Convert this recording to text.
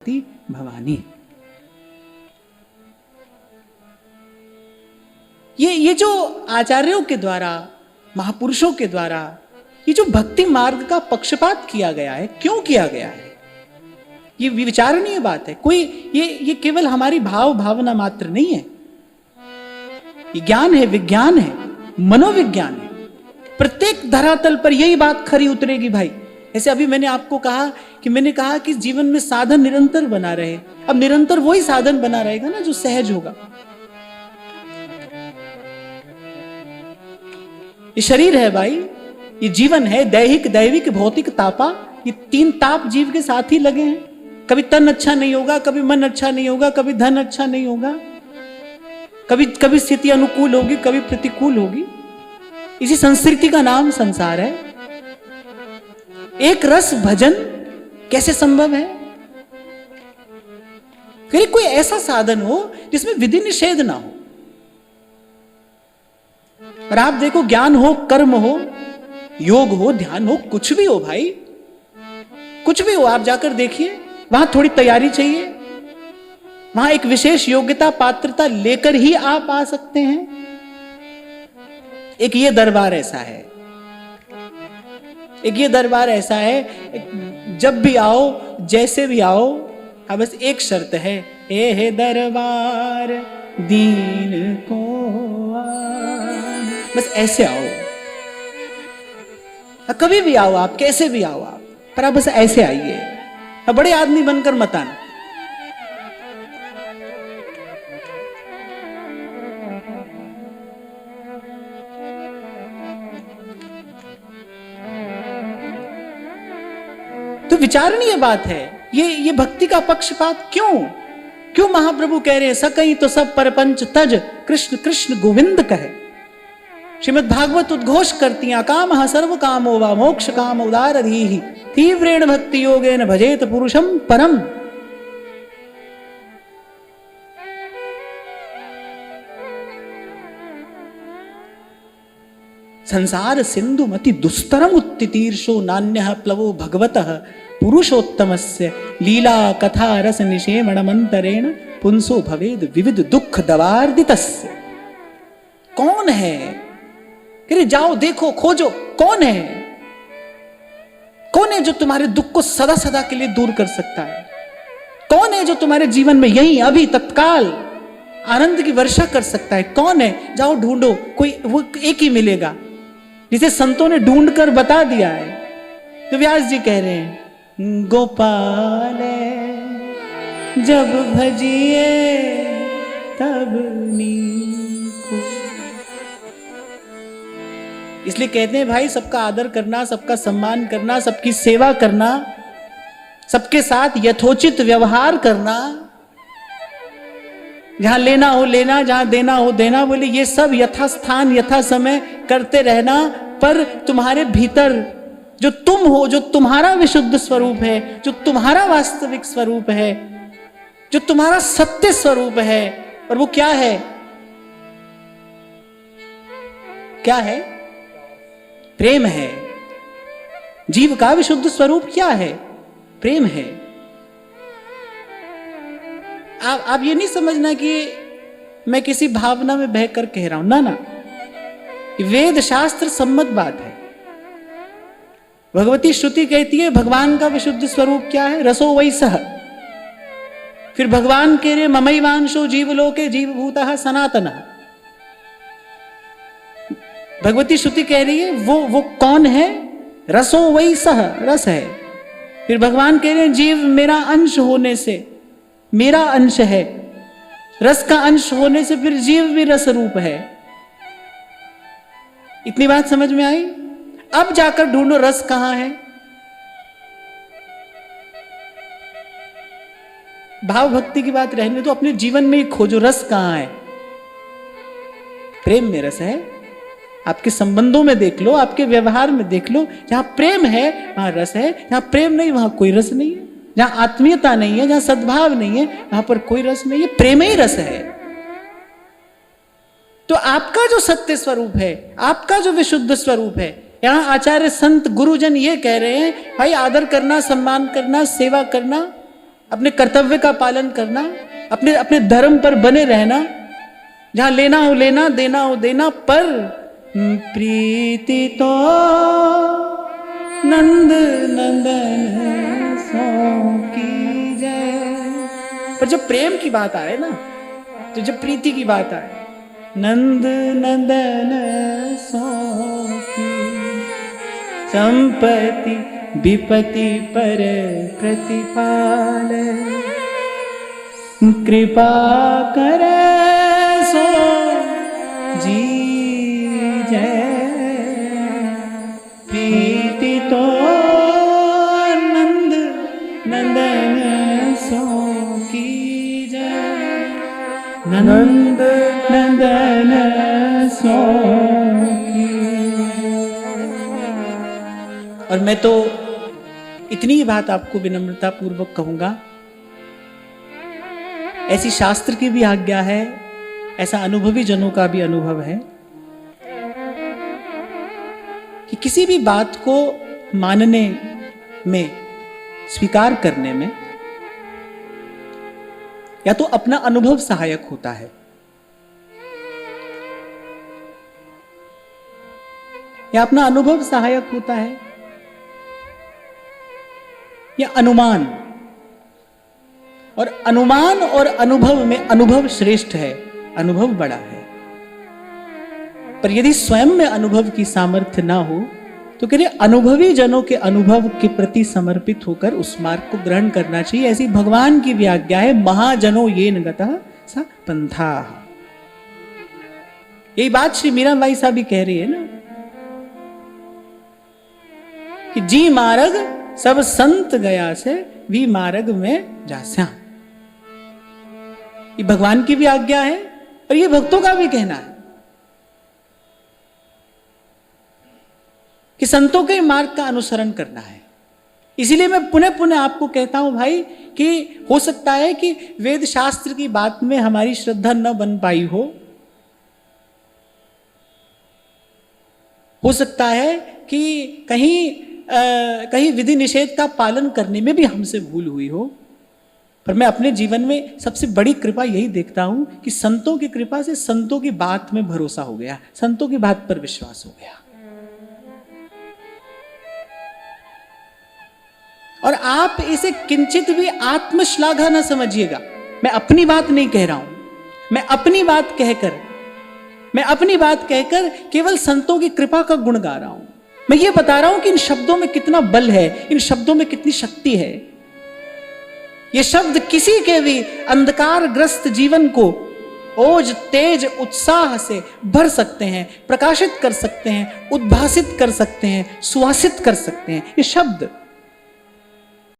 भवानी। ये जो आचार्यों के द्वारा, महापुरुषों के द्वारा ये जो भक्ति मार्ग का पक्षपात किया गया है, क्यों किया गया है, ये विचारणीय बात है। कोई ये केवल हमारी भाव भावना मात्र नहीं है, ये ज्ञान है, विज्ञान है, मनोविज्ञान है। प्रत्येक धरातल पर यही बात खरी उतरेगी भाई। ऐसे अभी मैंने आपको कहा कि जीवन में साधन निरंतर बना रहे। अब निरंतर वही साधन बना रहेगा ना जो सहज होगा। ये शरीर है भाई, ये जीवन है, दैहिक दैविक भौतिक तापा, ये तीन ताप जीव के साथ ही लगे हैं। कभी तन अच्छा नहीं होगा, कभी मन अच्छा नहीं होगा, कभी धन अच्छा नहीं होगा, कभी स्थिति अनुकूल होगी, कभी प्रतिकूल होगी। इसी संस्कृति का नाम संसार है। एक रस भजन कैसे संभव है? फिर कोई ऐसा साधन हो जिसमें विधि निषेध ना हो। और आप देखो, ज्ञान हो, कर्म हो, योग हो, ध्यान हो, कुछ भी हो भाई, कुछ भी हो, आप जाकर देखिए, वहां थोड़ी तैयारी चाहिए, वहां एक विशेष योग्यता पात्रता लेकर ही आप आ सकते हैं। एक ये दरबार ऐसा है, एक ये दरबार ऐसा है, जब भी आओ, जैसे भी आओ, हाँ बस एक शर्त है, हे दरबार दीन को आन। बस ऐसे आओ, कभी भी आओ आप, कैसे भी आओ आप, पर आप बस ऐसे आइए, बड़े आदमी बनकर मत आना। तो विचारणीय बात है ये भक्ति का पक्षपात क्यों महाप्रभु कह रहे हैं, सकई तो सब परपंच तज, कृष्ण कृष्ण गोविंद कहे। श्रीमद् भागवत उद्घोष करती, काम सर्व कामो वा मोक्ष काम उदार धीहि, तीव्रेण भक्ति योगेन भजेत पुरुषम परम। संसार सिंधु मति दुस्तरम उत्तीर्षो नान्यः प्लवो भगवतः पुरुषोत्तमस्य लीला कथा रस निषेमण मंतरेण पुंसो भवेद विविध दुख दवार्दितस्य। कौन है? अरे जाओ देखो, खोजो, कौन है? कौन है जो तुम्हारे दुख को सदा सदा के लिए दूर कर सकता है? कौन है जो तुम्हारे जीवन में यही अभी तत्काल आनंद की वर्षा कर सकता है? कौन है? जाओ ढूंढो, कोई वो एक ही मिलेगा, जिसे संतों ने ढूंढ कर बता दिया है। तो व्यास जी कह रहे हैं, गोपाल जब भजिए तब नीको। इसलिए कहते हैं भाई, सबका आदर करना, सबका सम्मान करना, सबकी सेवा करना, सबके साथ यथोचित व्यवहार करना, जहां लेना हो लेना, जहां देना हो देना, बोले ये सब यथा स्थान यथा समय करते रहना। पर तुम्हारे भीतर जो तुम हो, जो तुम्हारा विशुद्ध स्वरूप है, जो तुम्हारा वास्तविक स्वरूप है, जो तुम्हारा सत्य स्वरूप है, और वो क्या है? क्या है? प्रेम है। जीव का विशुद्ध स्वरूप क्या है? प्रेम है। आप ये नहीं समझना कि मैं किसी भावना में बहकर कह रहा हूं, ना, वेद शास्त्र सम्मत बात है। भगवती श्रुति कहती है भगवान का विशुद्ध स्वरूप क्या है? रसो वैसह। फिर भगवान कह रहे ममैवांशो जीवलोके जीवभूतः सनातनः। भगवती श्रुति कह रही है वो कौन है? रसो वैसह, रस है। फिर भगवान कह रहे हैं जीव मेरा अंश होने से, मेरा अंश है, रस का अंश होने से फिर जीव भी रस रूप है। इतनी बात समझ में आई? अब जाकर ढूंढो रस कहां है। भाव भक्ति की बात रहने दो, अपने जीवन में ही खोजो रस कहां है। प्रेम में रस है। आपके संबंधों में देख लो, आपके व्यवहार में देख लो, जहां प्रेम है वहां रस है, जहां प्रेम नहीं वहां कोई रस नहीं है। जहां आत्मीयता नहीं है, जहां सद्भाव नहीं है, वहां पर कोई रस नहीं है। प्रेम ही रस है। तो आपका जो सत्य स्वरूप है, आपका जो विशुद्ध स्वरूप है, यहां आचार्य संत गुरुजन ये कह रहे हैं भाई, आदर करना, सम्मान करना, सेवा करना, अपने कर्तव्य का पालन करना, अपने अपने धर्म पर बने रहना, जहां लेना हो लेना, देना हो देना, पर प्रीति तो नंद नंदन सो की जय। पर जब प्रेम की बात आए ना, तो जब प्रीति की बात आए, नंद नंदन सो की संपत्ति विपत्ति पर प्रतिपाल, कृपा करे सो जी जय। प्रीति तो नंद नंदन सो की जय, नंद नंदन सो की। और मैं तो इतनी ही बात आपको विनम्रता पूर्वक कहूंगा, ऐसी शास्त्र की भी आज्ञा है, ऐसा अनुभवी जनों का भी अनुभव है कि किसी भी बात को मानने में, स्वीकार करने में, या तो अपना अनुभव सहायक होता है, या अपना अनुभव सहायक होता है, या अनुमान। और अनुमान और अनुभव में अनुभव श्रेष्ठ है, अनुभव बड़ा है। पर यदि स्वयं में अनुभव की सामर्थ्य ना हो तो कह रहे अनुभवी जनों के अनुभव के प्रति समर्पित होकर उस मार्ग को ग्रहण करना चाहिए। ऐसी भगवान की भी आज्ञा है, महाजनो ये नगतः सा पंथा। यही बात श्री मीराबाई साहब भी कह रही है ना कि जी मार्ग सब संत गया से वी मार्ग में जास्या। ये भगवान की भी आज्ञा है और ये भक्तों का भी कहना है कि संतों के मार्ग का अनुसरण करना है। इसीलिए मैं पुनः पुनः आपको कहता हूं भाई कि हो सकता है कि वेद शास्त्र की बात में हमारी श्रद्धा न बन पाई हो सकता है कि कहीं विधि निषेध का पालन करने में भी हमसे भूल हुई हो, पर मैं अपने जीवन में सबसे बड़ी कृपा यही देखता हूं कि संतों की कृपा से संतों की बात में भरोसा हो गया, संतों की बात पर विश्वास हो गया। और आप इसे किंचित भी आत्मश्लाघा न समझिएगा। मैं अपनी बात नहीं कह रहा हूं, मैं अपनी बात कहकर केवल संतों की कृपा का गुण गा रहा हूं। मैं ये बता रहा हूं कि इन शब्दों में कितना बल है, इन शब्दों में कितनी शक्ति है। ये शब्द किसी के भी अंधकारग्रस्त जीवन को ओज तेज उत्साह से भर सकते हैं, प्रकाशित कर सकते हैं, उद्भासित कर सकते हैं, सुहासित कर सकते हैं। ये शब्द